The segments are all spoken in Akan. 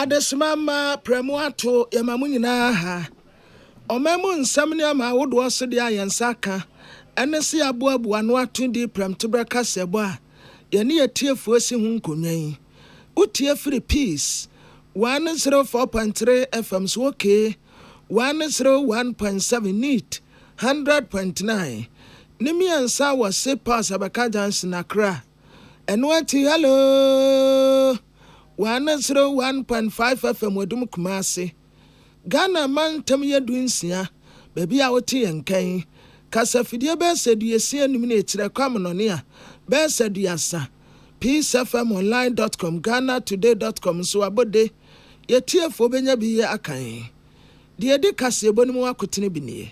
Adesimama premuato yamamunyina ha. Omemu nsam ne ama wodo so de ayensaka. Ene se aboabu anu atundi premtebra kasebo a. Ye ne yetiefuo si hu nkonwan. Utie free peace. 104.3 FM so okay. 101.7 neat. 100.9. Nimi ansa was say pass Abaka Johnson Accra. And what hello 101.5 FM Wadum Kumasi. Ghana man tam ye dunsia. Baby a woti enkan. Kasa fidie be said ye see eliminate the kwamnonia. Be said yasa. peacefmonline.com GhanaToday.com so abode ye tiefo benya bi ye akan. De de kase bonimu akotene biniye.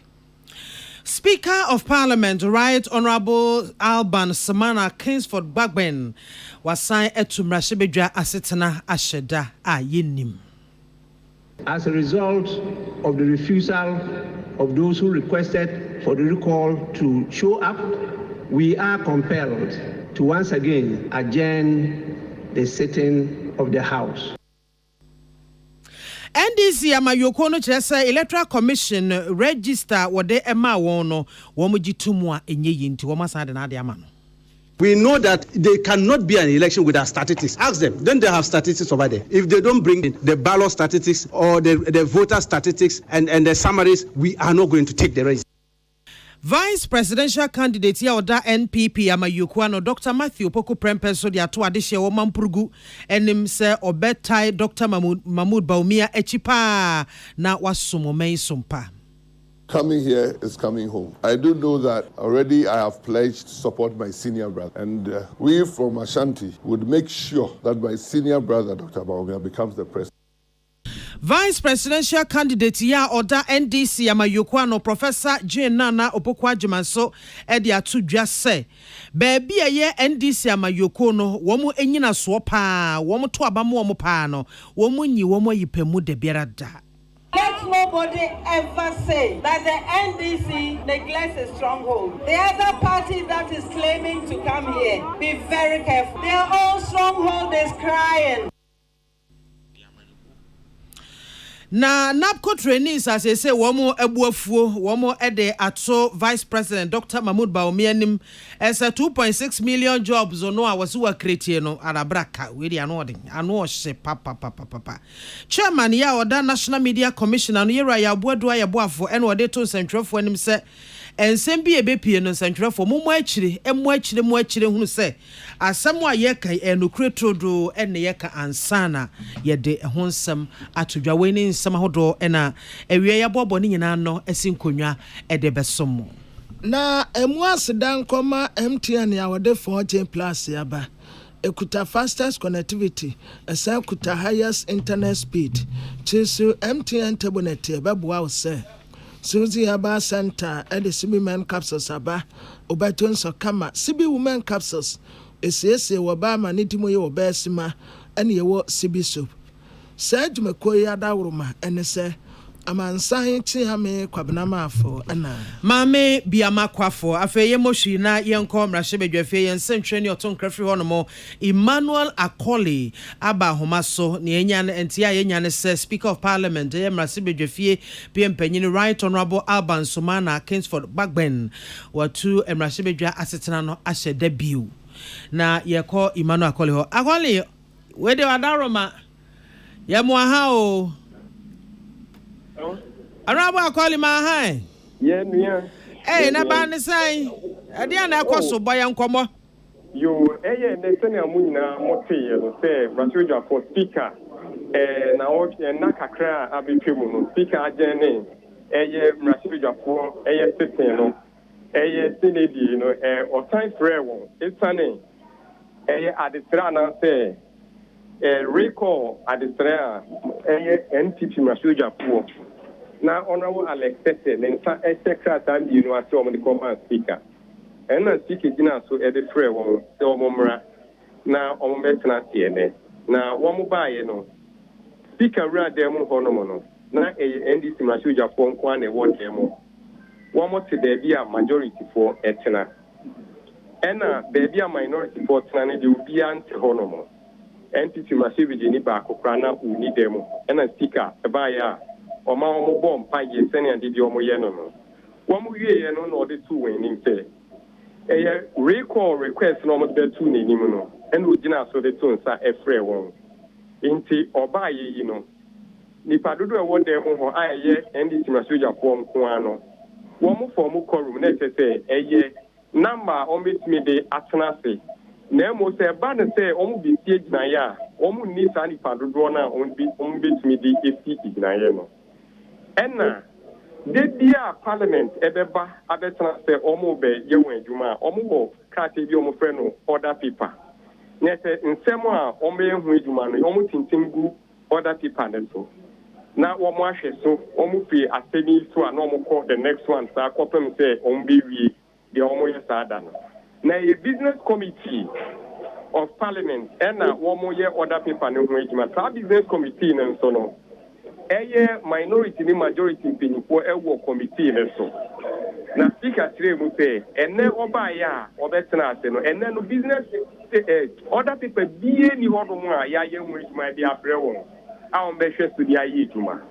Speaker of Parliament, Right Honorable Alban Samana Kingsford Bagben was signed to Mrashibedra Asetana Asheda Ayenim. As a result of the refusal of those who requested for the recall to show up, we are compelled to once again adjourn the sitting of the House. NDC amayoko no kyerɛ Electoral Commission register wode ema won no wɔn gitumu a enye yinti wɔn asade na ade ama no. We know that they cannot be an election without statistics. Ask them. Then they have statistics over there. If they don't bring the ballot statistics or the voter statistics and the summaries, we are not going to take the race. Vice presidential candidate ya oda NPP amayoko no Dr. Matthew Poku Prempeso de ato adehye wo mamprugu enim se obetai Dr. Mahmoud Baumia echipa na wasomomei sompa. Coming here is coming home. I do know that already I have pledged to support my senior brother. And we from Ashanti would make sure that my senior brother, Dr. Baumia, becomes the president. Vice presidential candidate ya oda NDC amayoko no Professor Jane Nana Opokwa Jimanso edi atudwa se baby ye NDC amayoko no womu enyina so pa womu to abamu womu pa no womu nyi womu yipemu de biara da. Let nobody ever say that the NDC neglects a stronghold. The other party that is claiming to come here, be very careful. Their own stronghold is crying. Na NAPCO trainees as I say womo ebuafuo womo ede ato Vice President Dr. Mahmoud Baumia nim as a 2.6 million jobs no a was wa create no arabraka we dey ano hye papa chairman ya oda National Media Commission no yera ya boadoa ya boafo ene ode to sentwefo anim se ensem bi ebepie no sentwefo mo akire hunu se asem a ye kai enokure todo ene ye ka ansana ye de ho nsem atodwa we ni nsem ahodo ena ewie ya bobo ni nyina no esinkonwa ede besom na emu asedan koma MTN ya wode 4G plus yaba ekuta fastest connectivity esa kuta highest internet speed chisu MTN tablet ebeboa wo se Suzy Aba Center at the Sibi Men Capsules Aba, Obaton Sokama, Sibi Women Capsules, Ese Wabama Nitimoye Obesima, and ye wo Sibi soup. Said Makoya Dauruma, and say, a man saying Tiame Quabnama for Anna. Mame Biama Quafo, Afeye Moshina, young comra Shebe and Century or Tom Crafty Honomo, Emmanuel Akoli, Abba Homaso, Nienyan and Tia Yenyan says, Speaker of Parliament, Emra Sibe Jeffie, PM Penny, Right Honorable Alban Sumana, Kingsford Bagben, or two Emra Sibe Assetano Ashe debut. Na ye call Emmanuel Akoli. Akoli, where do Adaroma? Yamuahao. Araba call my high. Yeah. Hey, na ban say. Adia na kwaso boy nkomo. You Nathan Amuna Mote, say Brasilja for speaker. Na o na kakra abetwemu no speaker agene. Brasilja for sitting no. Senedi no o time prayer won. Isane. Adisra na say recall Adisra NPP Brasilja for. Now, Honorable Alex Tete, then Secretary, you know, as the command speaker. And I speak it now, so at the prayer one, the Omra. Now, on Betna, now, one more buy, you know. Speaker Rad Demo Honomono. Now, a NDC Masuja Pon Kwan and one demo. One more to there be a majority for Etna. And there be a minority for Tana, you be anti Honomo. NPP Masiviji ni baako krana uni demo ena speaker ebaya oma omo bom pa ye senior didi omo ye no womu wie no na ode tu wen nim say recall request no mo de tu ni nim no ena ogina so de tu nsa efre won inti oba ye yi no nipa dodo e wo demo ho aye NDC Masiviji ko nko ano womu form quorum na say number on betimi de atenase na mo se ba ne se omu bi tie gina ya omu ni sa ni pa dodo na omu betimi de eti gina ya no enna de dia parliament ebeba abetena se omu be ye wan adwuma omu bo krate bi omu frɛ no order paper na se nsɛm a omu ehu adwuma no omu tintimgu order paper ne so na omu ahwɛ so omu fi asemi so a na omu call the next one sa kopem se omu be wie de omu ye sa da no na a business committee of parliament ena womo ye order paper no ho ejima sa business committee no so no minority ni majority pinifo ewo committee ne so na speaker tire mu say ene oba ya obetena ase no ene no business order paper bie ni hodo mu a ya ye ho ejima de afre won a on be hwe so dia ye ejuma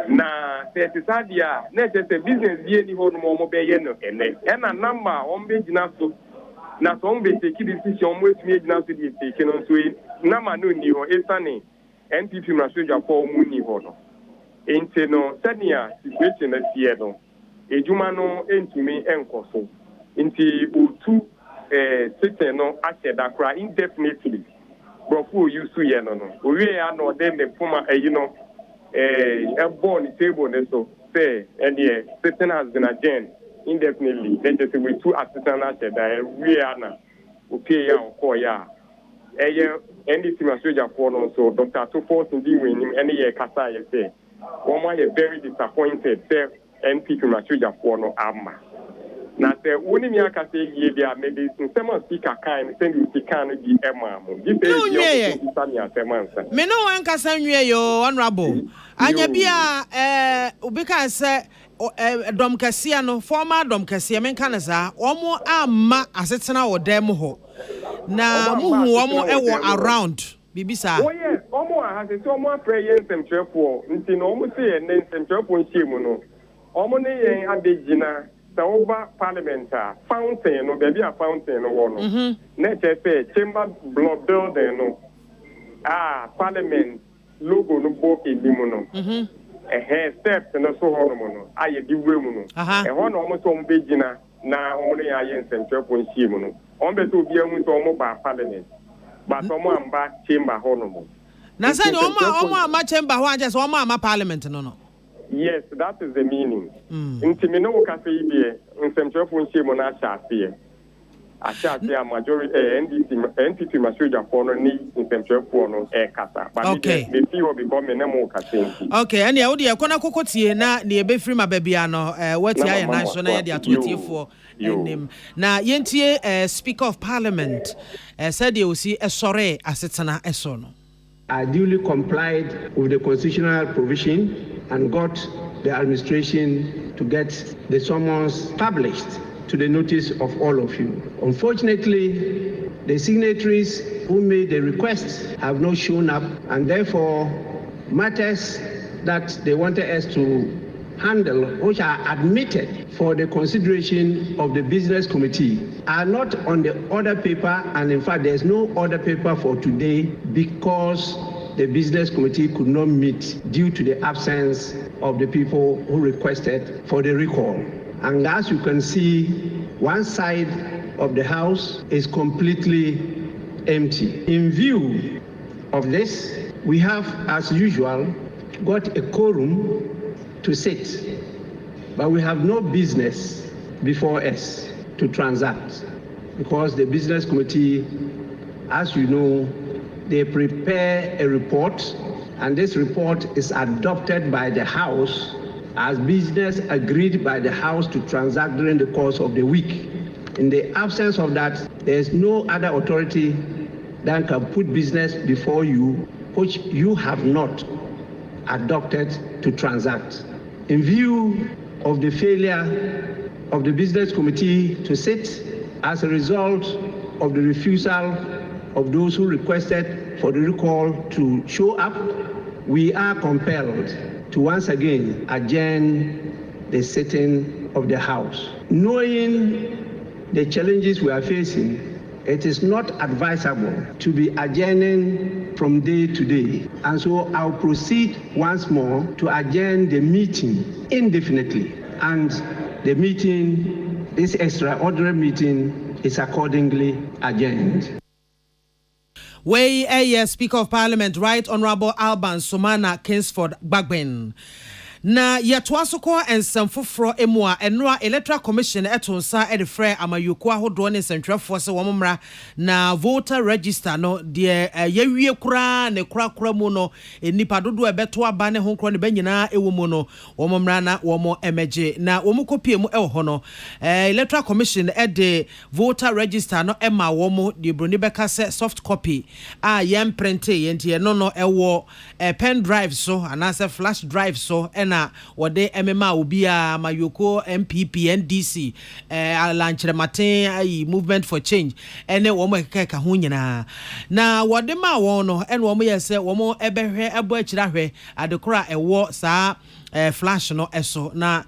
na se sadia na se business bie ni hodo mu mo be ye no ena number on be gina so na so on be take decision mo etumi gina so di take no so na ma no ni ho esane NPP Masiviji ko mu ni ho no ente no sania situation na tie no ejuma no entumi enkoso nti otu sitting no aseda kra indefinitely brofu yusu ye no owie ya no dem the former a born table ne so say and the sitting has been adjourned indefinitely. Then just with two assistant aseda we are na okay ya ko ya NDC Masiviji for no so Dr. Tufo Sindi when him any year kasa ye say one is very disappointed say NPP Masiviji for no ama na say woni mi aka say ye dia maybe some speaker kan send you speaker no di ema mo di say you me no wan kasa nwie yo honorable anya bia ubika say dom kasia no former dom kasia men kan za omo ama asetena wo dem ho na muhu omo ewo around bibisa oh yes omo ha say omo prayer nsɛmtwerɛfoɔ nti no omo say nsɛmtwerɛfoɔ nhyɛ no omo ne yɛn adegina Sauba Parliamentary fountain no baby a fountain no one. Next say chamber block building no. Parliament logo no bo elimu no. Steps no so hono no. Aye di we mu no. Hono omo so mbe gina na omo ne aye nsɛmtwerɛfoɔ nhyɛ mu no. Omo be so bia mu so omo ba parliament. But omo amba chamber hono mo. Na say omo ama chamber ho anje so omo ama parliament no. Yes, that is the meaning. Inti no cafe be in Central Shimo na Shafia. A Shafia majority NPP Masiviji for no need in Central no kasa. But okay. The people become a name of okay, and ya odi akona kokotie na ne be free ma babia no what ya na so na ya dia 24 enim. Na yentie Speaker of Parliament said you see sore asetena eso no. I duly complied with the constitutional provision and got the administration to get the summons published to the notice of all of you. Unfortunately, the signatories who made the request have not shown up, and therefore matters that they wanted us to handle, which are admitted for the consideration of the business committee, are not on the order paper, and in fact there's no order paper for today because the business committee could not meet due to the absence of the people who requested for the recall. And as you can see, one side of the house is completely empty. In view of this, we have, as usual, got a quorum to sit, but we have no business before us to transact because the business committee, as you know, they prepare a report, and this report is adopted by the House as business agreed by the House to transact during the course of the week. In the absence of that, there is no other authority that can put business before you which you have not adopted to transact. In view of the failure of the business committee to sit as a result of the refusal of those who requested for the recall to show up, we are compelled to once again adjourn the sitting of the House. Knowing the challenges we are facing, it is not advisable to be adjourning from day to day. And so I'll proceed once more to adjourn the meeting indefinitely. And the meeting, this extraordinary meeting, is accordingly adjourned. Speaker of Parliament, Right Honourable Alban Sumana Kingsford Bagben. Na yatwasoko ensamfoforo emua enra Electoral Commission etonsa edefre amayuko ahodo ne sentwefo se womra na voter register no de yawie kura ne kura mu no enipa dodo ebeto aba ne honkro ne banyina ewomu no womra na womo emeje na womukopie mu ewo no Electoral Commission de voter register no ema womo de broni beka se soft copy a yem print yenti no ewo pen drive so anase flash drive so na wode MMA obia mayoko MPP NDC lanchere matin ayi movement for change ene wo mo keka ho nyina na wode ma won no ene wo mo yese wo mo ebehwe ebo akira hwe adekora ewo saa flash no eso na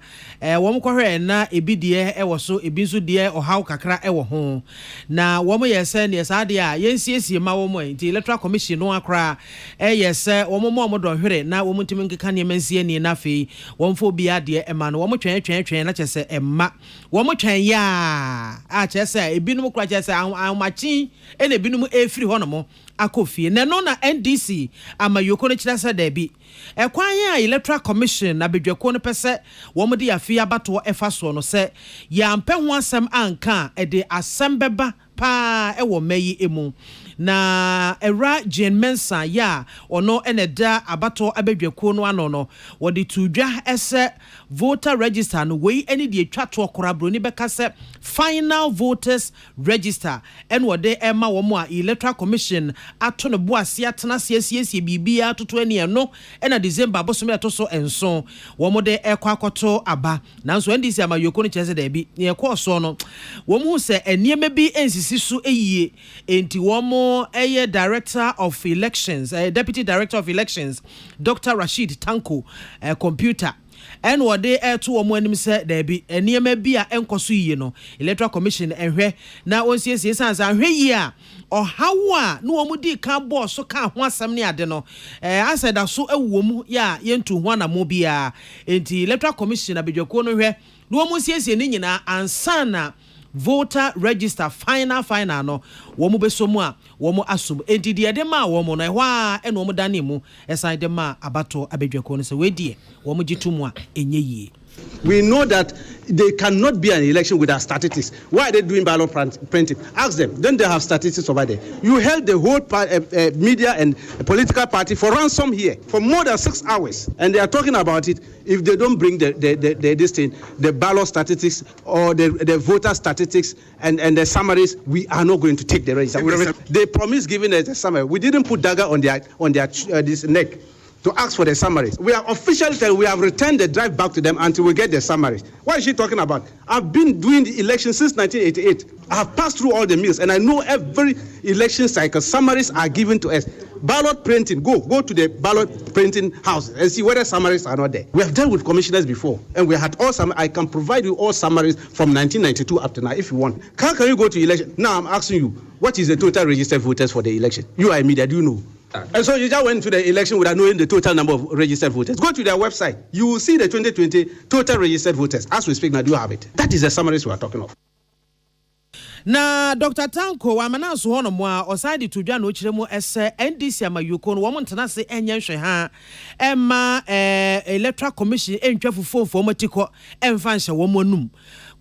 wo mo kohwe na ebidie ewo so ebinso die ohaw kakra ewo ho na wo mo yese ne saade a yensiesie ma wo mo nti Electoral Commission no akra yese wo mo do hwere na wo mo ntimi nkeka ne mansie ni na fe won fo bia de ema no wo mo twen na chese emma wo mo twen ya a chese ebinum kra chese amachi ene ebinum efiri ho no mo akofie na no na NDC amayoko no chirasa da bi ekwan ya Electoral Commission na bedwako no pese wo mo de afia bato efa so no se ya mpɛ ho asɛm anka de asɛm bɛba pa ewo mayi emu na era Jane Mensa ya ono eneda abato abedwako no ano no wodi tudwa ese voter register no wei eni de atwato korabro ni beka se final voters register en wode ema wo mo a Electoral Commission ato no boase atena siesie bibia toto ani eno ena December bosom atoso enso wo mo de ekwakoto aba nanso NDC amayoko no chese da bi ne ekwo no wo mo se eniema bi ensisi so eyie enti wo mo Director of Elections, Deputy Director of Elections, Dr. Rashid Tanko, computer. And what they to a woman said there be a near maybe a encosu ye no Electoral Commission and where now on yes and here or how no mudi can boss so can't want some near deno. I said I saw a woman ya yen to one a mobia in the Electoral Commission a bit your corner where no one says in and sana voter register final no womu besomu a womu asum enti de ma womu na hwa eno womu dane mu esan de ma abato abedwako no se wedie womu gitumu a enye yie. We know that they cannot be an election without statistics. Why are they doing ballot printing? Ask them. Then they have statistics over there. You held the whole media and political party for ransom here for more than 6 hours, and they are talking about it. If they don't bring the ballot statistics or the voter statistics and the summaries, we are not going to take the register. They promised giving us a summary. We didn't put dagger on their this neck to ask for the summaries. We are officially telling we have returned the drive back to them until we get the summaries. What is she talking about? I've been doing the election since 1988. I have passed through all the mills and I know every election cycle summaries are given to us. Ballot printing, go to the ballot printing house and see whether summaries are not there. We have dealt with commissioners before and we had all I can provide you all summaries from 1992 up to now if you want. Can you go to election? Now I'm asking you, what is the total registered voters for the election? You are media, do you know? And so you just went to the election without knowing the total number of registered voters. Go to their website. You will see the 2020 total registered voters. As we speak now, do you have it? That is the summaries we are talking of. Na Dr. Tanko wa manaso hono mo a oside to dwa no kire mu ese NDC amayuko no wo montana se enye hwe ha emma Electoral Commission entwafu fofo matiko emfa nhye wo monum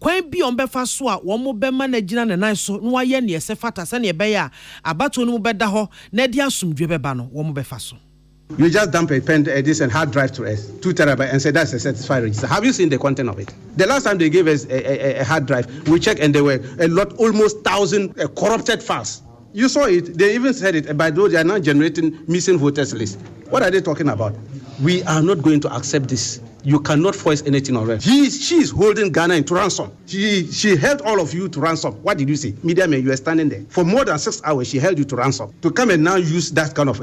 kwan bi on befa so a wo mo be managina ne nan so no aye ne ese fata se ne be ya abato no mo beda ho na dia asumdwe beba no wo mo befa so. You just dump a pen, this and hard drive to us, 2 terabytes, and say that's a certified register. Have you seen the content of it? The last time they gave us a hard drive, we checked and there were almost 1,000 corrupted files. You saw it. They even said it. By those, they are now generating missing voters list. What are they talking about? We are not going to accept this. You cannot force anything on her. She is holding Ghana into ransom. She held all of you to ransom. What did you say? Media man, you were standing there. For more than 6 hours, she held you to ransom. To come and now use that kind of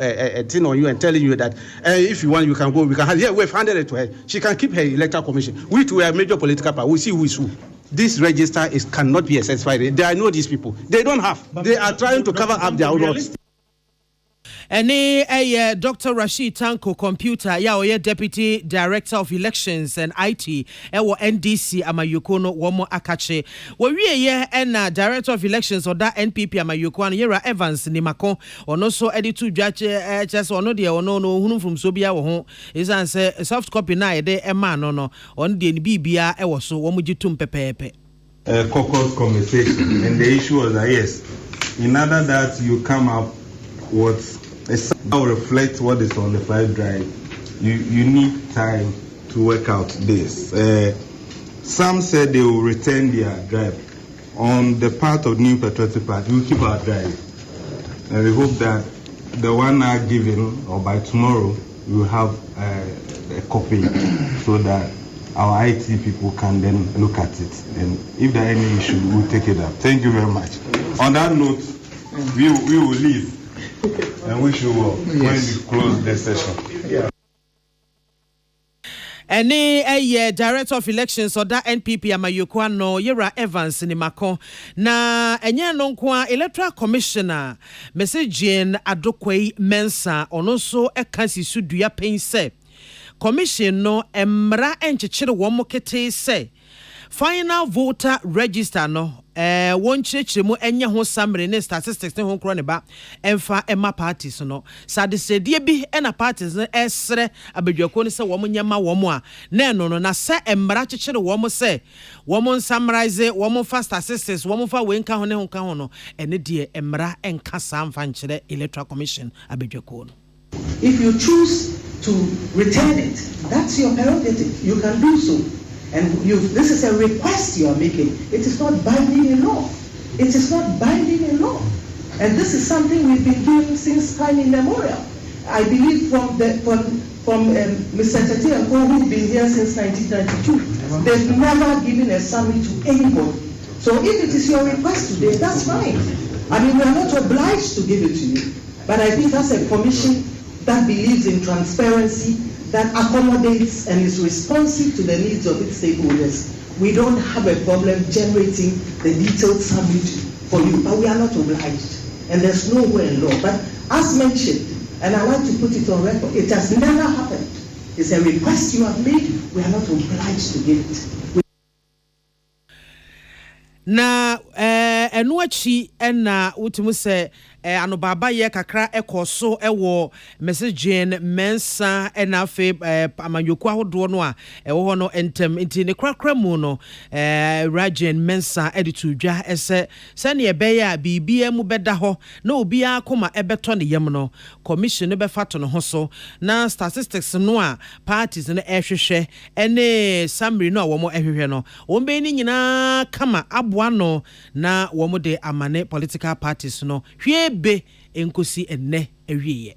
thing on you and telling you that if you want, you can go. We can have, yeah, we've handed it to her. She can keep her electoral commission. We too are a major political power. We'll see who is who. This register cannot be satisfied. I know these people. They don't have. They are trying to cover up their own works. Any Dr. Rashid Tanko computer ya Deputy Director of Elections and IT ewo NDC amayokono womo akache we ye Director of Elections or that NPP amayokono Yera Evans ni mako ono so editu dwache just ono de ono no hunu from so bia wo ho is say soft copy na de ema no on de bibia ewo so wo mugitum pepepe caucus conversation and the issue was that yes, in order that you come up with now reflect what is on the file drive. You need time to work out this. Some said they will return their drive. On the part of New Patriotic Party, we will keep our drive. And we hope that the one now given, or by tomorrow, we will have a copy so that our IT people can then look at it. And if there are any issue, we will take it up. Thank you very much. On that note, we will leave. And wish you well when we close the session. Yeah. Any Director of Elections or that NPP amayokwa no Yera Evans ni mako na enye no kwa Electoral Commissioner message Jane Adokwe Mensa onoso ekasi sudua pense commission no emra enchechire wo mokete se final voter register no won chirechiremu enye ho summary ne statistics ne ho kro ne ba emfa ema parties no sadesede bi na parties ne esre abadwako ne se wo nyama wo a na no no na se emra chechire wo se wo summarize wo fa statistics wo fa we nka ho ne ho nka ho no ene de emra enka samfa nchire Electoral Commission abadwako no. If you choose to return it, that's your prerogative. You can do so. And this is a request you are making. It is not binding in law. It is not binding in law. And this is something we've been doing since time immemorial. I believe from Mr. Tati and Co, who've been here since 1992, they've never given a summary to anybody. So if it is your request today, that's fine. I mean, we are not obliged to give it to you. But I think that's a commission that believes in transparency, that accommodates and is responsive to the needs of its stakeholders. We don't have a problem generating the detailed summary for you, but we are not obliged. And there's nowhere in law. But as mentioned, and I want to put it on record, it has never happened. It's a request you have made. We are not obliged to give it. Na enuachi ena utimu se anobaba ye kakra ekoso ewo message Jane Mensa ena fe amanyoku ahodo no a ewo no entem nti ne krakra mu no Jane Mensa editu dwa ese se ne ebeya bibia mu beda ho na obi akoma ebeto ne yem no commission ne befato no ho so na statistics no a parties ne ehwehwe ene summary no a wo mo ehwehwe no wo be ni nyina kama aboa na womo de amane political parties no hwebe enkosi enne ewiye.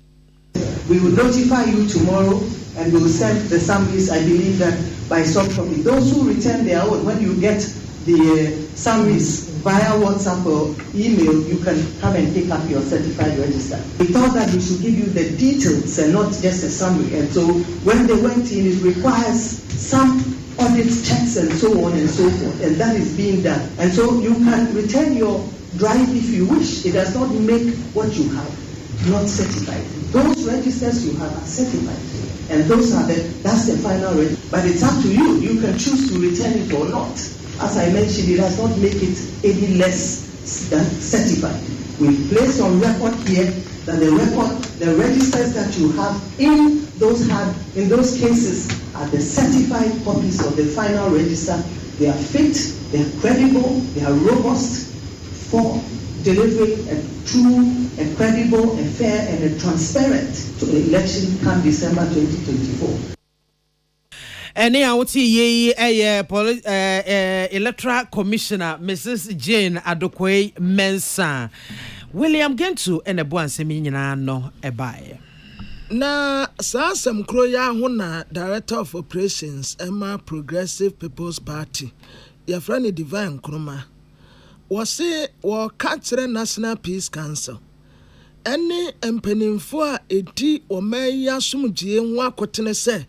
We will notify you tomorrow and we will send the summaries. I believe that by soft copy, those who return their own, when you get the summaries via WhatsApp or email, you can come and pick up your certified register. We thought that we should give you the details and not just a summary. And so when they went in, it requires some audit checks and so on and so forth, and that is being done. And so you can return your drive if you wish. It does not make what you have not certified. Those registers you have are certified, and that's the final register. But it's up to you. You can choose to return it or not. As I mentioned, it does not make it any less than certified. We place on record here that the registers that you have in those cases are the certified copies of the final register. They are fit, they are credible, they are robust for delivering a true, a credible, a fair, and a transparent to the election come December 2024. Ene awoti ye Electoral Commissioner Mrs. Jane Adokwe Mensa William Gentu ene bo ansemi nyina no ebae. Na saa asɛm kuro ya ho na Director of Operations Emma Progressive People's Party yɛfrɛ no Divine Nkrumah wɔse wɔka kyerɛ National Peace Council ɛne mpanimfoɔ a ɛdi wɔma yi asomdwie ho akɔtene sɛ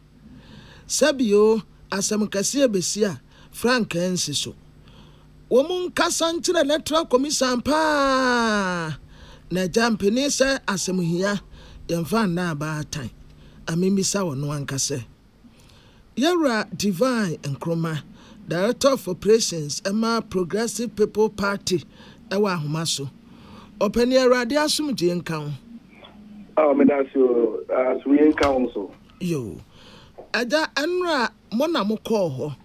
sɛbio asɛm kɛseɛ bɛsi a Frank nsi so wɔn nkasa nkyerɛ Electoral Commission paa na jampani sɛ asɛm hia yɛmfa nna abaatan amemisa wɔ no ankasɛ yɛwura Divine Nkrumah Director of Operations Emma Progressive People Party ɛwɔ ahoma so ɔpɛni awurade asomdwie nka ho medasio asomdwie nka ho so yo agya ɛnora mo na mokɔɔ hɔ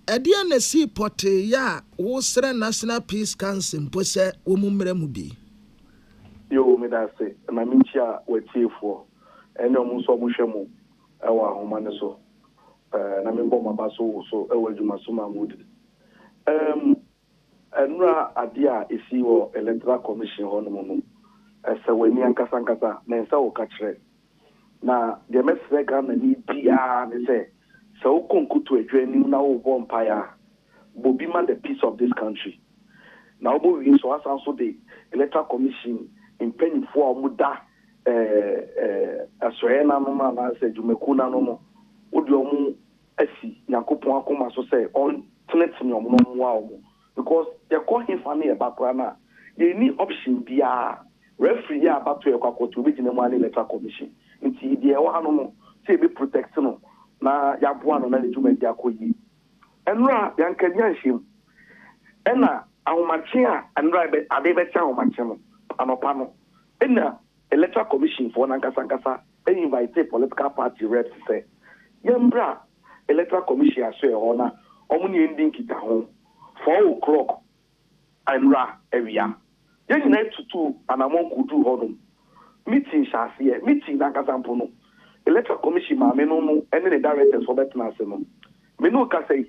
ɛdeɛ na si pɔte ya a wosrɛ National Peace Council mpo sɛ wɔ mu mmerɛ mu bi yo medase na menkyia watiefoɔ ɛne ɔmo nso ɔmo hwɛ mu ɛwɔ ahoma ne so na membɔ maba so so ɛwɔ adwuma so ma mudi ɛnora adeɛ a ɛsi wɔ Electoral Commission hɔ no mu no ɛsɛ w'ani ankasa na ɛnsɛ wo ka kyerɛ na deɛ mɛsrɛ Ghana ni biara ne sɛ sɛ wokɔ nkutu adwa anim na wobɔ mpaeɛ a bobi ma the peace of this country na wobɔwie so asan so de Electoral Commission mpanyinfoɔ a wɔda asɔre nanom anaasɛ adwumakuo nanom no wode ɔmo asi Nyankopɔn akoma so sɛ ɔntenetene ɔmo no mmoa ɔmo because yɛkɔ hefa ne yɛba koraa no a yɛnni option biara referee yɛ abato yɛkɔ akɔto wobɛgyina mu a ne Electoral Commission nti deɛ ɛwɔ ha no no sɛ yɛbɛprotect no na yɛaboa no na ne dwuma di akɔ yie ɛnora yɛnkanya nhyɛm ɛna ahomakye a ɛnora ade bɛkyɛ ahomakye no anɔpa no ɛna Electoral Commission for nankasa invite political party reps sɛ yɛmbra Electoral Commission aso ɛhɔ na ɔmo ne yɛndi nkita ho 4 o'clock ɛnora awia yɛn nyinaa tutu anamɔn kudu hɔ nom meeting hyɛaseɛ meeting nankasa mpo no Electoral Commission maame no ɛne ne directors for bɛtena ase no me no ka sɛ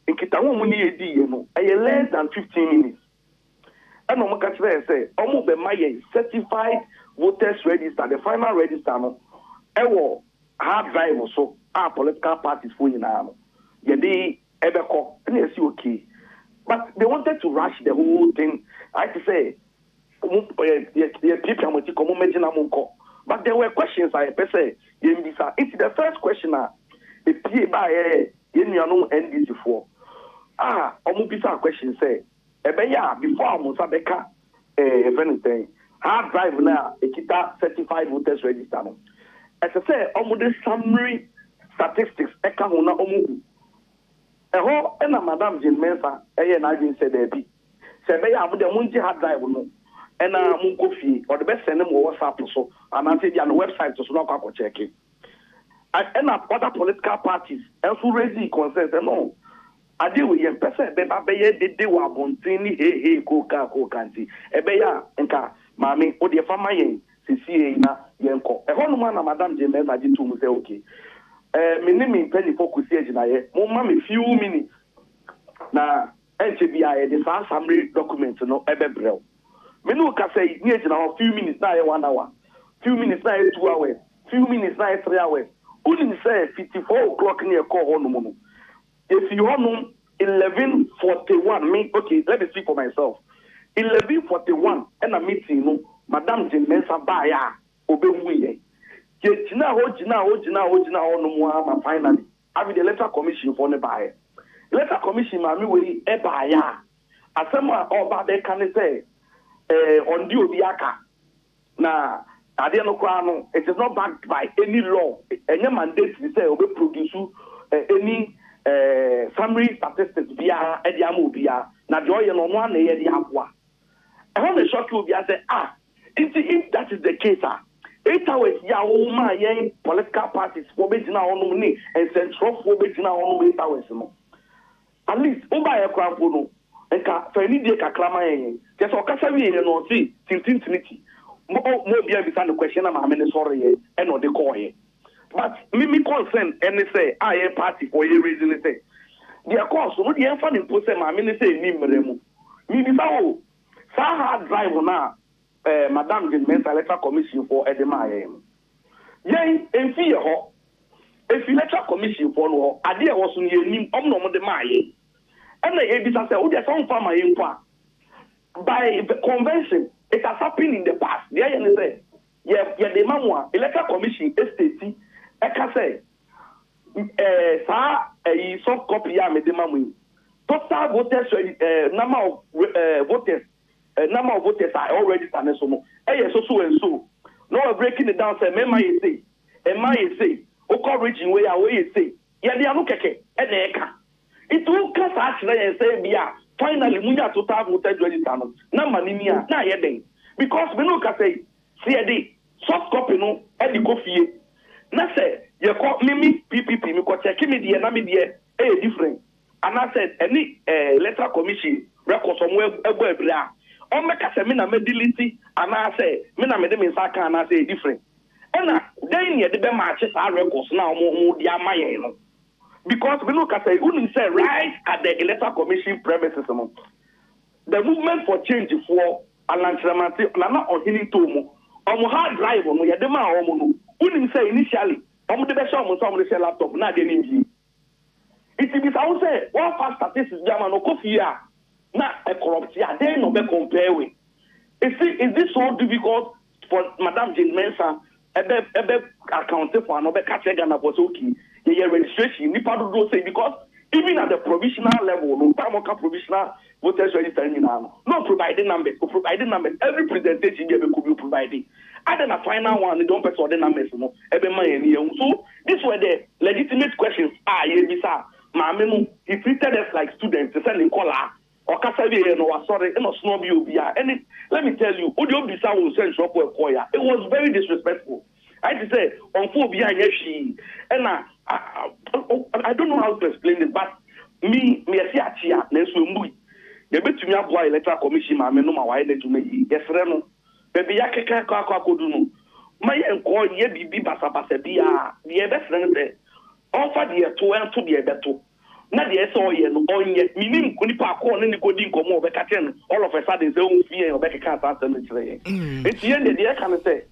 nkita ho ɔmo ne yɛdi yɛ no ɛyɛ less than 15 minutes ɛna ɔmo ka kyerɛ sɛ ɔmo bɛma yɛ certified voters register the final register no ɛwɔ hard drive so a political parties for nyinaa no yɛde ɛbɛkɔ ɛna yɛsi okay but they wanted to rush the whole thing I had to say but there were questions I say it's the first question the PA by NDC for bisa question say before Musabeka if anything hard drive now a certified voters register no as I say the summary statistics eka hona and Madam Jane Mensa na Jane said there be say the munji hard drive no and munkofi or the best send them WhatsApp so and I say on the website so not go check it and other political parties and who raise the concerns no I deal with your person be they were bontini hey go kanti ebeya nka mami o de fama yen sisi na yenko e hono na Madam Jane Mensa ji to mu say okay me ni me penny focus here na ye mo ma me few minutes na NCBI the fast summary document no ebebrel me no ka say ni ejina few minutes na ye 1 hour few minutes na ye 2 hours few minutes na ye 3 hours only say 54 o'clock near call hono mo if you hono 11:41 me okay let me speak for myself 11:41 and a meeting no Madam Jane Mensa ba ya obewu ye Jina no more finally. I mean the Electoral Commission for the buyer. Electoral Commission ma mi we e buyer. Asema oba de kan say on the obiaka. Na ade no kwa no it is not backed by any law. Any mandate say obe produce any summary statistics via e di amobia. Na de oye no no na ye di aboa. E ho me shock you bia say if that is the case 8 hours ya ma yen political parties for bejina onu ni and central for bejina onu 8 hours no at least oba ye kwanfo no enka fa ni die kakrama yen just okasa wi yen no see tintintinity mo bia bi the question na ma me sorry ye e no de call ye but me concern any say aye party for ye reason say the course no de enfa ni po say ma me say ni mremu mi bi sa hard drive na Madam Jane Mensa Electoral Commission for Edema. yen enfi ye ho efi Electoral Commission for no ade e wo so ne nim omno mo de maaye and the ebisa say wo de some farmer yin kwa by the convention it has happened in the past there you say the mamwa Electoral Commission estate e ka say soft copy ya me de mamu total voters number of voters are already standing so no so and so no we're breaking it down say me say o call region where you say ya dey anu keke e na eka it will cast actually and say bia finally munya total voters register no na manimia na ye den because we no ka say see soft copy no e di go fie na say ye call mimi PPP me ko check me die na me die e different and I said any Electoral Commission record somewhere ebo ebra o me ka say me na me delete and I say me na me de me saka and I say different and then ye de be match our records now mo dia maye no because we look at say right at the Electoral Commission premises no the movement for change for alantramati na na ohini tomu omo hard drive no ye de ma omo no unim say initially omo de be show omo so omo de laptop na de ni it is how say one fast statistics jama no kofia na e corrupt ya dey no be compare we is this so difficult for Madam Jane Mensah ebe account for no be catch Ghana for so okay your registration nipa do say because even at the provisional level no time provisional voters registering now no providing numbers every presentation you could be providing and then a final one they don't person the numbers no ebe man any so this were the legitimate questions ye bisa maame no he treated us like students say in color or kasa bi no sorry no snob you bia and let me tell you odi obisa wo send shop e koya it was very disrespectful I just say on phobia yeshi and I don't know how to explain it but me see achia na so mbu ye betumi aboa Electoral Commission ma me no ma why dey to me yesre no baby ya keka akodu no ma ye nko ye bibi basabasa bia ye be frɛ say offer the to and to the beto na the so ye no onye minim kunipa akọ ne kodi nkomo obeka ten all of a sudden say o fear obeka kan answer me kire it's the end the can say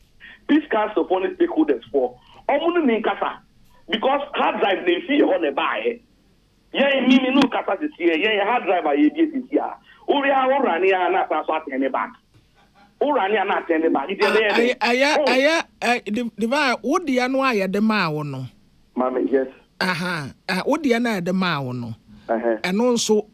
peace council for the stakeholders for omu ni kasa because hard drive dey fear on e buy ye mi no kasa this year ye hard drive ye this year ori a ora ni na so atene back ora ni na atene back it aya divine wo dia no ayede ma wo no mama yes wo dia na ayede ma wo no eno nso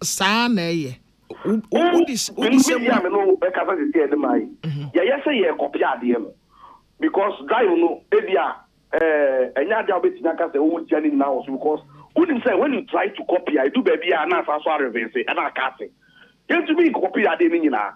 saa na eye wo di se me no be kasa this year de mai ye say ye copy ade em because drive no ebia enya dia obetina kasa wo jani na wo because wouldn't say when you try to copy I do baby and na so reverse and I can't say you to me copy ade ni na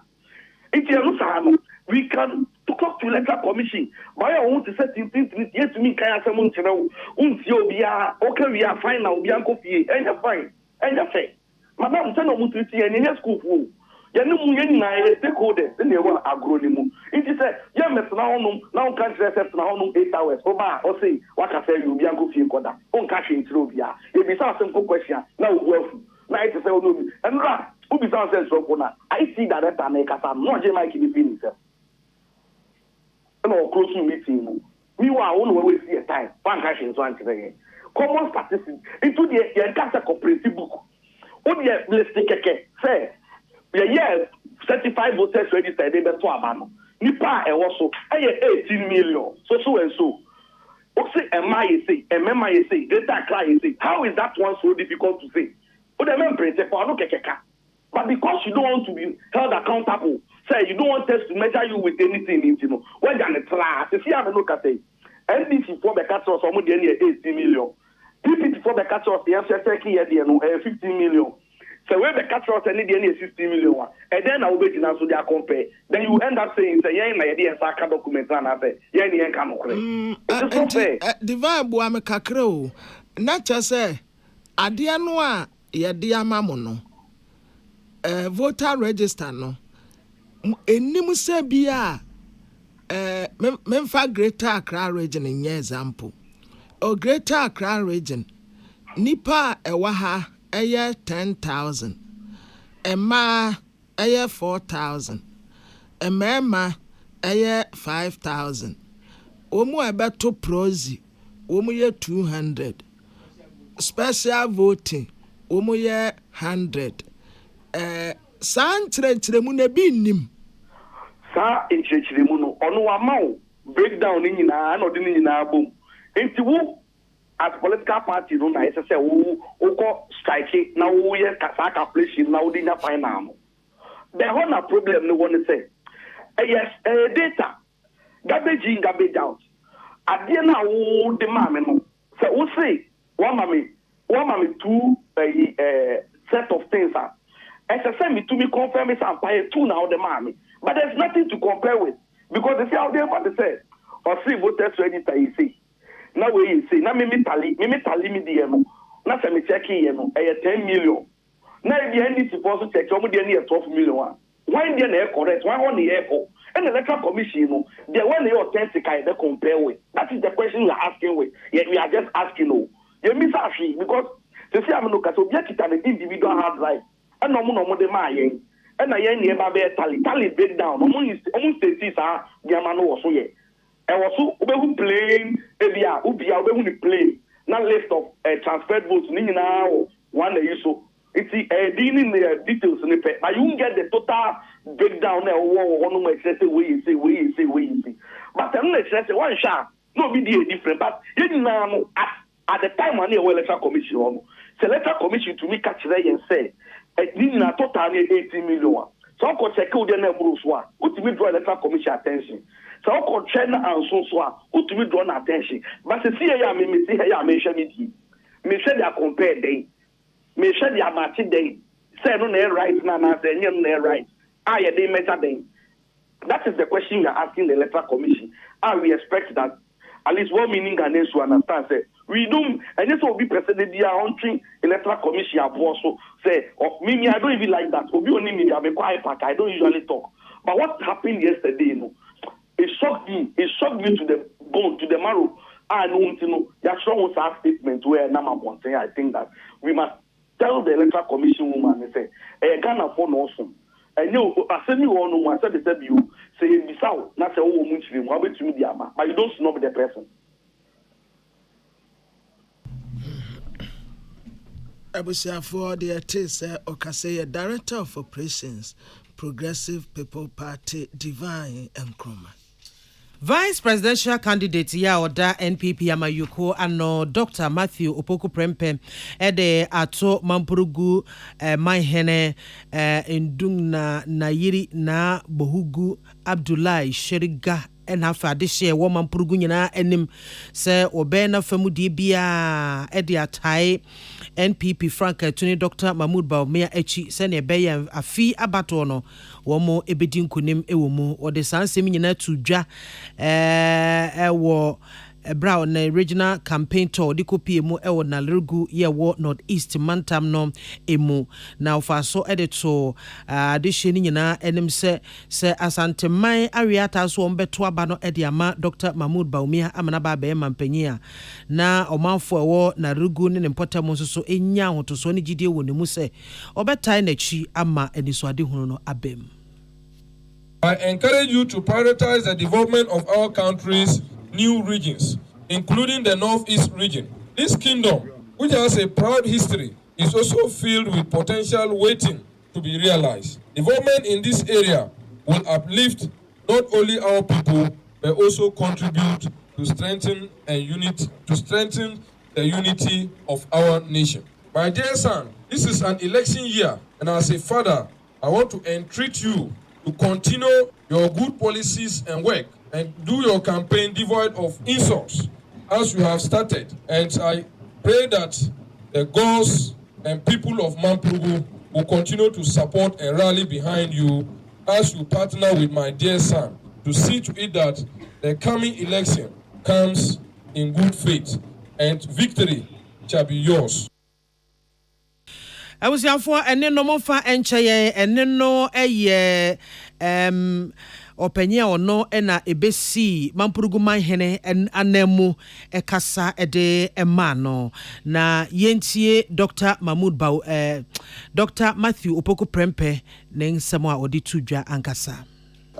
it's no we can talk to Electoral Commission why I want to set things yes to me kan asem nkyerɛ unti obia okay we are fine now obia nkofie enya fine enya fair madam say no mututi enya school fu ya no mu yen na stakeholders ne wa agro ni mu it say ya metna honum na on kan recept na honum 8 hours oba o say waka say you obia nkofie nkoda on ka hwe ntiro obia e bi sa asem ko question na ogu afu na it say no and ra ubi sa say so na I see that na kasa no je Mike ni feel himself no close meeting me wa won we see a time fan ka hwe so antire common statistics into the kasa comprehensive book o the list keke say yeah, certified voters registered they beto abano. Nipa e wo so 18 million. So and so. Oksi MMI say, data cry say. How is that one so difficult to say? But the member principle no kekeka. But because you don't want to be held accountable, say you don't want us to measure you with anything, you know. When you try, see how look at it. NDC for the cattle some dey 18 million. PPP for the cattle the FSK here dey 15 million. So when the catch out any day 60 million and then I will be now so they are compare. Then you end up saying say yeah na idea saka document na say yeah ni enka no kore. It's so fair. Divine bo am kakra o. Na cha say ade no a ye de amamo no. Voter register no. Enim say bia memfa Greater Accra region in example. O Greater Accra region nipa ewa ha 10,000 Emma 4,000 Emma 5,000 omu abeto proxy omu ye 200 special voting omu ye 100 saa nkyerɛkyerɛmu na bi nnim saa nkyerɛkyerɛmu no ɔno wama breakdown ni nyinaa na ɔde ni nyinaa bom nti wo as political party no na ɛsɛ sɛ wo kɔ strike na wo yɛ saa calculation na wo de nya final no the whole problem no one say yes data garbage in garbage out adeɛ na wo de ma me no sɛ wo say one mami two set of things are SSM me to me confirm it and pay two now the mommy. But there's nothing to compare with. Because they say out there what they say. Or see voters ready to say. Now where you say, now me tally me the no. Now say me checking 10 million. Now if the NDC supposed to check, you need 12 million. Why in the air correct? Why on the airport? And the Electoral Commission, they when they authentic they compare with. That is the question we are asking with. Yet we are just asking no. You miss actually because they say I'm no because object an individual hard right. And no de ma yen. And I yen near be tally breakdown. Almost the sa diamano was so ye. I was so who playing ebia ubia who play. Now list of transferred votes ni now one so it's dealing the details in the but you get the total breakdown there one more excessive way you say. But I'm not say one shot no be different but you know at the time when the Electoral Commission the Electoral Commission to me catch there and say na total 18 million. So I could check out the numbers one. What to me draw Electoral Commission attention. So I could check and so what to me draw attention. But see here me see here me share me say they are compared day. Me say they are matching day. Say no right now say no right. They measure day. That is the question you are asking the Electoral Commission. And we expect that at least one meaning Ghanaians to understand say we don't and this will be president they are entering Electoral Commission also say me I don't even like that. Obi only me I'm a quiet pack. I don't usually talk. But what happened yesterday, it shocked me to the bone, to the marrow. And that's strong with statement where I think that we must tell the Electoral Commission woman and say, Ghana for awesome. And I said you all know I said the you say Bissau, not say oh Muslim, but you don't know the person. Abusiafo the artist Okaseye, Director of Operations, Progressive People Party, Divine Nkrumah. Vice Presidential Candidate ya oda NPP Amayuko ano Dr. Matthew Opoku Prempeh ede ato mampurugu maihene indung na yiri na bohugu Abdullahi Sheriga ena fadishe wo mampurugu nyina enim se obe na famudi bia ede atai NPP Frank Tuni Dr. Mahmoud Baumia echi se ne beye afi abato no womo ebedi nkunim ewomu ode sansem nyina tudwa ewo Brown na regional campaign tour di kopie mu ewo na Lergu ye wo North East Mantam no emu na ofaso edito adihye ni nyina enim se asanteman awiata so ombeto aba no ede ama Dr. Mahmoud Baumia amana ba be mampanyia na omanfo ewo na Lergu ne mpota mu so enya hotoso ne gidie wo ne mu se obetai na chi ama eniso ade hunu no abem. I encourage you to prioritize the development of our country's new regions, including the Northeast region. This kingdom, which has a proud history, is also filled with potential waiting to be realized. Development in this area will uplift not only our people, but also contribute to strengthen the unity of our nation. My dear son, this is an election year, and as a father, I want to entreat you to continue your good policies and work and do your campaign devoid of insults as you have started. And I pray that the gods and people of Mampurugu will continue to support and rally behind you as you partner with my dear son to see to it that the coming election comes in good faith and victory shall be yours. I was young for and no more far and chaye and no openya ono ena ebesi mampurugu manhene en anemu ekasa ede emano na yentie Dr. Mahmoud Bau Dr. Matthew Opoku Prempeh ne nsemo a odi tudwa ankasa.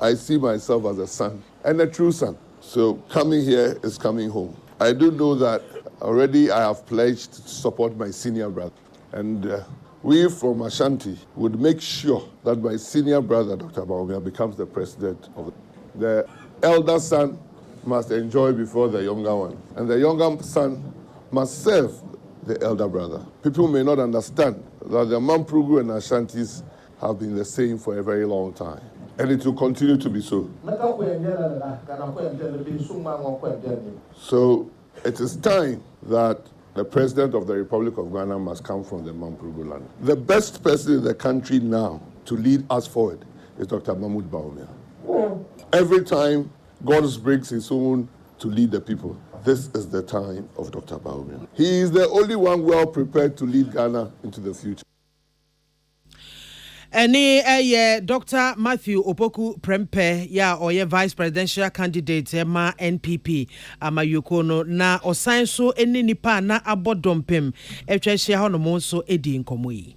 I see myself as a son and a true son. So coming here is coming home. I do know that already I have pledged to support my senior brother. And we from Ashanti would make sure that my senior brother, Dr. Bawumia, becomes the president of the elder son must enjoy before the younger one. And the younger son must serve the elder brother. People may not understand that the Mamprugu and Ashantis have been the same for a very long time. And it will continue to be so. So it is time that the President of the Republic of Ghana must come from the Mamprugu land. The best person in the country now to lead us forward is Dr. Mahmoud Bawumia. Every time God brings his own to lead the people, this is the time of Dr. Bawumia. He is the only one well prepared to lead Ghana into the future. Any Dr. Matthew Opoku Prempe ya oye vice presidential candidate ma NPP amayukono na osan so eni nipa na abodompem etwehye ha no mo so edi nkomo yi.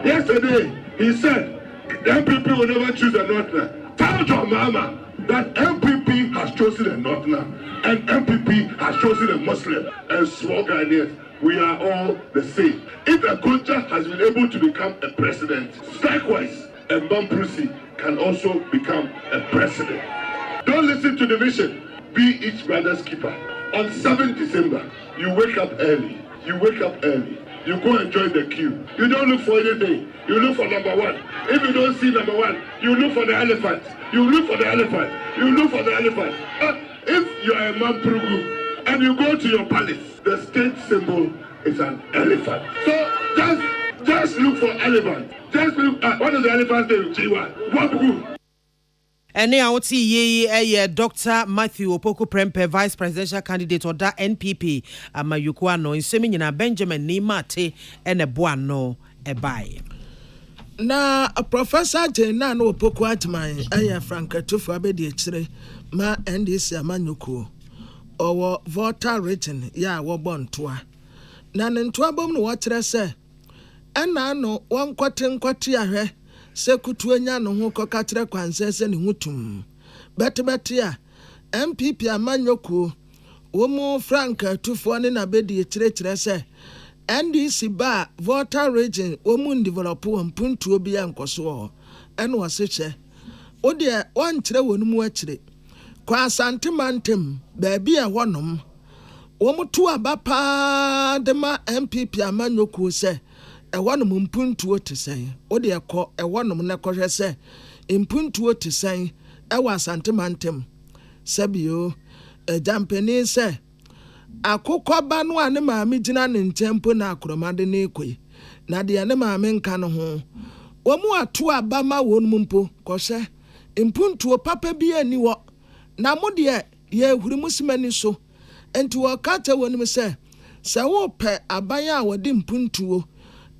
Yesterday he said the MPP will never choose a Northerner. Tell your mama that MPP has chosen a Northerner and MPP has chosen a Muslim and small Ghanaians. We are all the same. If a Akonja has been able to become a president, likewise, a Mamprusi can also become a president. Don't listen to the vision. Be each brother's keeper. On 7th December, you wake up early. You wake up early. You go and join the queue. You don't look for anything. You look for number one. If you don't see number one, you look for the elephant. You look for the elephant. You look for the elephant. If you are a Mamprugu and you go to your palace, the state symbol is an elephant. So just look for elephant. Just look at what is the elephant's name? Chiwa. Wabugu. Ene awoti ye Dr. Matthew Opoku Prempe vice presidential candidate or da NPP amayukwa no nsemi nyina Benjamin Nimate ene boano ebae. Na Professor Jena no Opoku atman Franka Tufu abedi ekire ma NDC amanyuku owo voter written ya wo bontoa na ntoa bom no wo kire se ena no won kwate ahwe se kutu anya no ho koka kire kwansese ne hutum betebete a MPP amanyoku wo mu Franka Tufu ne na bedi ekire se NDC ba voter written wo mu develop wo mpuntuo bi enkoso ene wo se che wo de won kire wonu mu akire kwa santimantem baby a wonom womutu abapa de ma MPP amanyoku se e wonom mpuntuo tesen wo de ekọ e wonom ne kohwe se mpuntuo tesen e wa santimantem sabio jampeni se akokọ ba no ane maame gina ne ntempo na akromade ne ekoi na de ne maame nka no ho womu atu abama wonum mpo kohwe mpuntuo papa bi ani wo na mo de ye huri musimani so enti wo kata wonim se wo pe abaya a wodi mpuntuo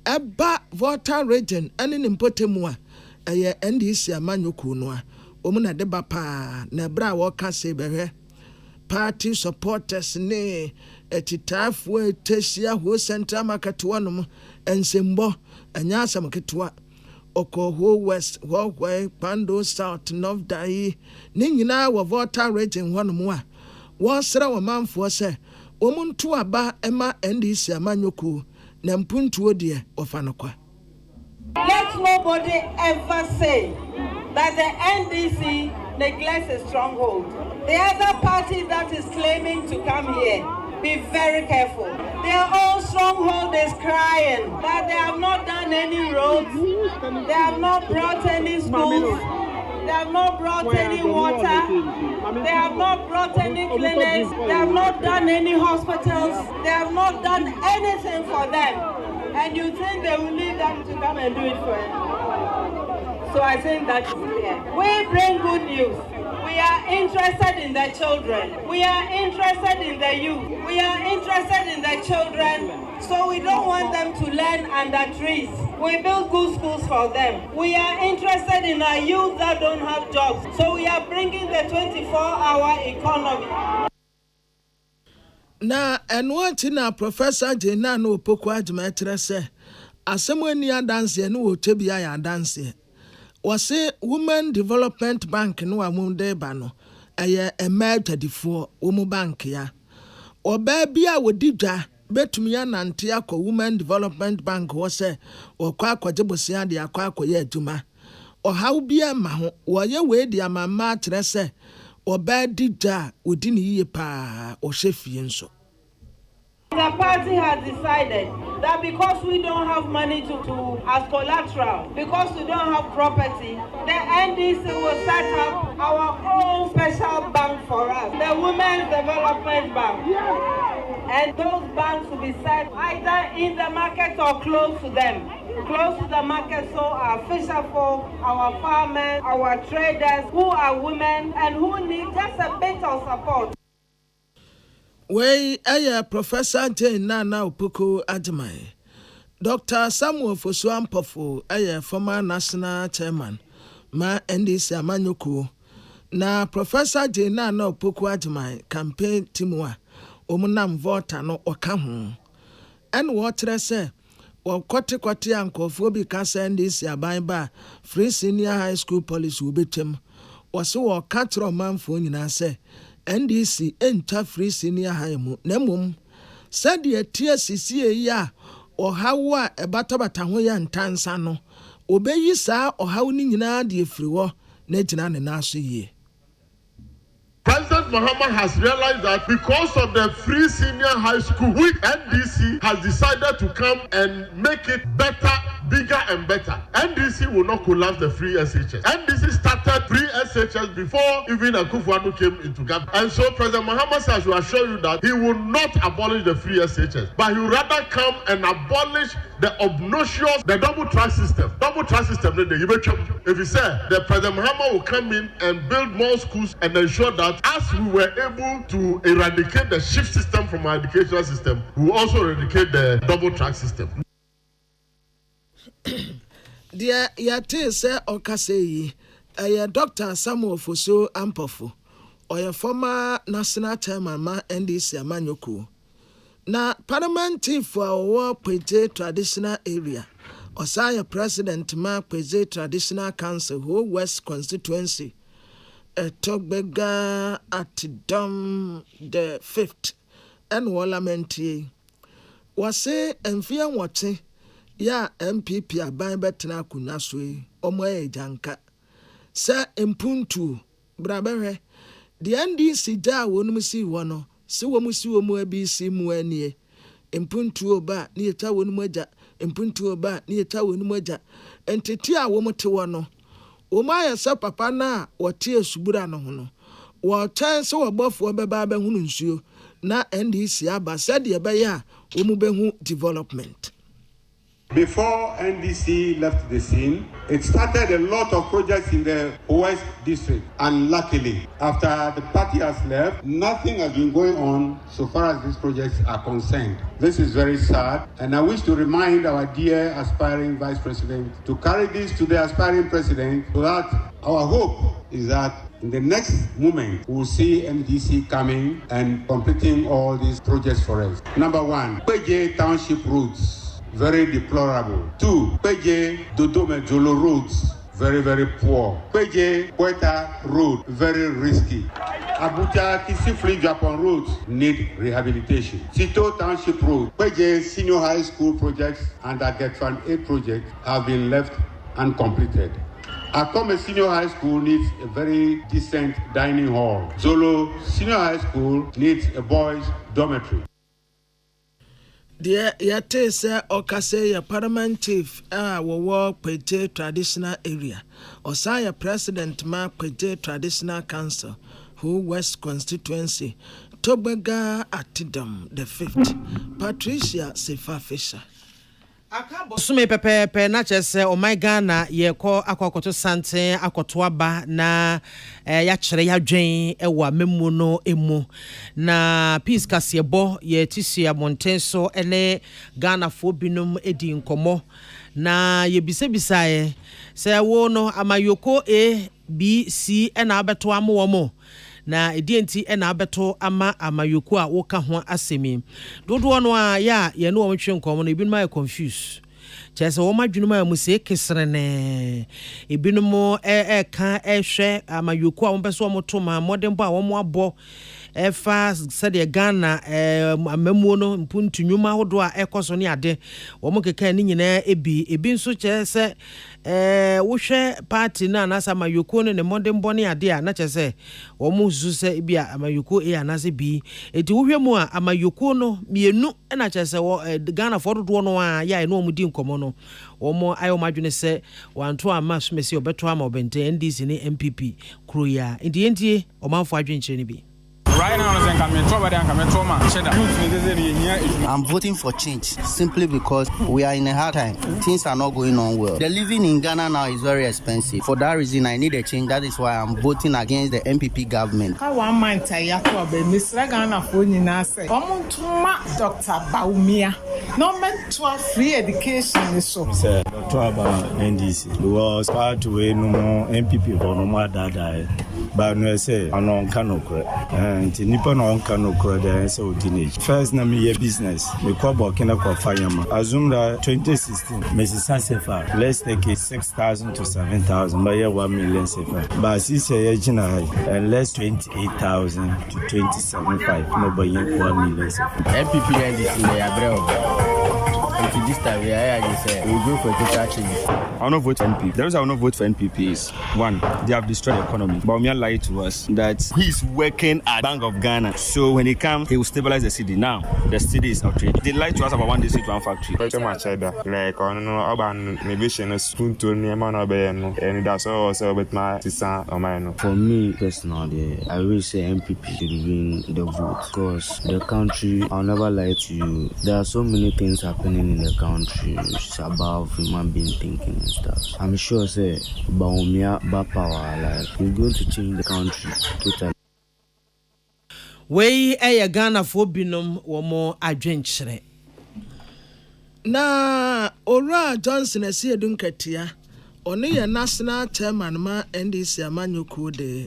eba voter region ene ne mpotemu a eye NDC amanyoku no a omu na de ba pa na bra wo ka se behwe party supporters ne etitafu etesia ho central market wonom ensembo anya asam ketwa Okoho West, Walkway, Pando South, North Dai, Nina wa voter region one more. Wasra wa man for say, Omuntu aba Emma NDC amanyoku, Nampuntu dear of Anokwa. Let nobody ever say that the NDC neglects a stronghold. The other party that is claiming to come here, be very careful. Their own stronghold is crying that they have not done any roads, they have not brought any schools, they have not brought any water, they have not brought any clinics, they have not done any hospitals, they have not done anything for them. And you think they will need them to come and do it for them. So I think that's clear. We bring good news. We are interested in the children. We are interested in the youth. We are interested in the children. So we don't want them to learn under trees. We build good schools for them. We are interested in our youth that don't have jobs. So we are bringing the 24-hour economy. Na enwati na Professor Jena no Opoku admetre se asemweni adanse no otebia ya adanse wase Women Development Bank no amunde ba no ɛyɛ emergedifo wo bank ya ɔbaa bi a wodi dwa betumi anante akɔ Women Development Bank wɔ sɛ ɔkɔ akɔgye bosia de akɔ akɔyɛ adwuma ɔhaw bi ama ho wɔyɛ wei de amama kyerɛ sɛ ɔbaa di dwa odi ne yie paa ɔhwɛ fie nso. The party has decided that because we don't have money to as collateral, because we don't have property, the NDC will set up our own special bank for us, the Women's Development Bank. And those banks will be set either in the market or close to them. Close to the market, so our fisher folk, our farmers, our traders who are women and who need just a bit of support. Wey Professor Jane Nana Opoku Ajimai. Dr. Samuel Fosu Ampofo former national chairman ma NDC Amanyoko. Na Professor Jane Nana Opoku Ajimai campaign timwa omunam voter no oka ho. En wotre se kwati ankofo bi ka se NDC aban ba free senior high school police wo betem. Wose wo ka tro manfo nyina se NDC enta free senior high mu na mum said the tia sisi ya ohawo a ebatabata ho ya ntansa no obeyi saa ohawo ni nyina de efiri wo na gina ne na so yie. President Mahama has realized that because of the free senior high school, which NDC has decided to come and make it better, bigger and better. NDC will not collapse the free SHS. NDC started free SHS before even Akufo-Addo came into government. And so President Mahama says, to assure you that he will not abolish the free SHS, but he will rather come and abolish the obnoxious, the double track system. Double track system, if you say the President Mahama will come in and build more schools and ensure that as we were able to eradicate the shift system from our educational system, we will also eradicate the double track system. Dear Yate say Okasei, Dr. Samuel Fosu Ampofo, or your former national chairman ma NDC Amanyoko. Na Parliamentary for our Pete traditional area, Osaya President ma Pete traditional council who West constituency, Togbega at Dom the 5th, and Parliamentary. Was say and fear watching. Ya MPP aban betena kunaswe omoye janka sa impuntu brabewe the NDC da wonum si wono se wo musi wo mu abisi mu anie impuntu oba ni eta wonum aja impuntu oba ni eta wonum aja entiti a wo mte wono o ma ya sa papa na wote asubura no hono wo tan se wo bofo beba ba hunu nsuo na NDC aba said ye be ya wo mu behu development. Before NDC left the scene, it started a lot of projects in the West District. And luckily, after the party has left, nothing has been going on so far as these projects are concerned. This is very sad. And I wish to remind our dear aspiring Vice President to carry this to the aspiring President so that our hope is that in the next moment, we'll see MDC coming and completing all these projects for us. Number one, PJ Township roads. Very deplorable. 2, Peje Dodome Jolo roads, very, very poor. Peje Quetta road, very risky. Abuja Kisifli Japan roads need rehabilitation. Sito Township road, Peje Senior High School projects and the Get Fund 8 project have been left uncompleted. Akome Senior High School needs a very decent dining hall. Zolo Senior High School needs a boys' dormitory. Dear Yate say Okase Parliament chief wo Pete traditional area. Osaya President ma Pete traditional council who West constituency. Tobega Atidam the 5th. Patricia Sefa Fisher. Sume pepe na chese o my Ghana ye ko akokoto sante akoto aba na ya kire ya dwen ewa memu no emu na peace kasebo ye tisia montenso ene Ghana fo binum edi nkomo na ye bisaye se wo no amayoko A B C na abeto amowo na edienti na abeto ama amayoko a woka ho asemi dodo no a ya ye no wo twe nkom no ebi ma confused Chese wo madwunuma mu se kesrene ebinom ka hwe amayoko a wo beso mo to ma modern bo a wo mo abo efa sede Ghana amamuo no mpuntu nwuma hodo a ekoso ne ade wo mo keka ni nyina ebi nso chese wo hwe party na na amayoko no ne modern bo ne ade a na chese wo mo su se bi amayoko anase bi eti wo hwe mu a amayoko no mienu na chese wo Ghana for do no a ya no mu di nkomo no wo mo ayo madwene se wanto ama somesi obeto ama obente NDC ne MPP kroya ndie o manfo adwenkyere ne bi. Right now, I'm voting for change simply because we are in a hard time. Things are not going on well. The living in Ghana now is very expensive. For that reason, I need a change. That is why I'm voting against the MPP government. I want my Mr. Ghana for Ninase. Dr. Baumia. No meant to free education. So, sir, Dr. NDC was part to no more MPP or no more dada. But no, say, I don't know. And Nippon on Kano Crowder so teenage. First name your business. The Kobo Kenako Fireman. Assume that 2016, Mrs. Sansefa. Let's take it 6,000 to 7,000 by 1 million sefa. But since you're and less 28,000 to 27,500. Nobody 1 million sefa. MPP and this in the this time, we go for total change. I will not vote for NPP. The reason I will not vote for NPP is one, they have destroyed the economy. Baumia lied to us that he is working at Bank of Ghana. So when he comes, he will stabilize the city. Now the city is outraged. They lied to us about one district, one factory. Like maybe she knows spoon to me, and that's also with my sister or mine. For me personally, I will say MPP should win the vote because the country. I'll never lie to you. There are so many things happening in the country which is above human being thinking and stuff. I'm sure say Baumia power like we're going to change the country totally. We Ghana for binom wo mo adwenkyere. Na Ora Johnson esi edunkatia. Oni ye national chairman ma NDC amanyoko de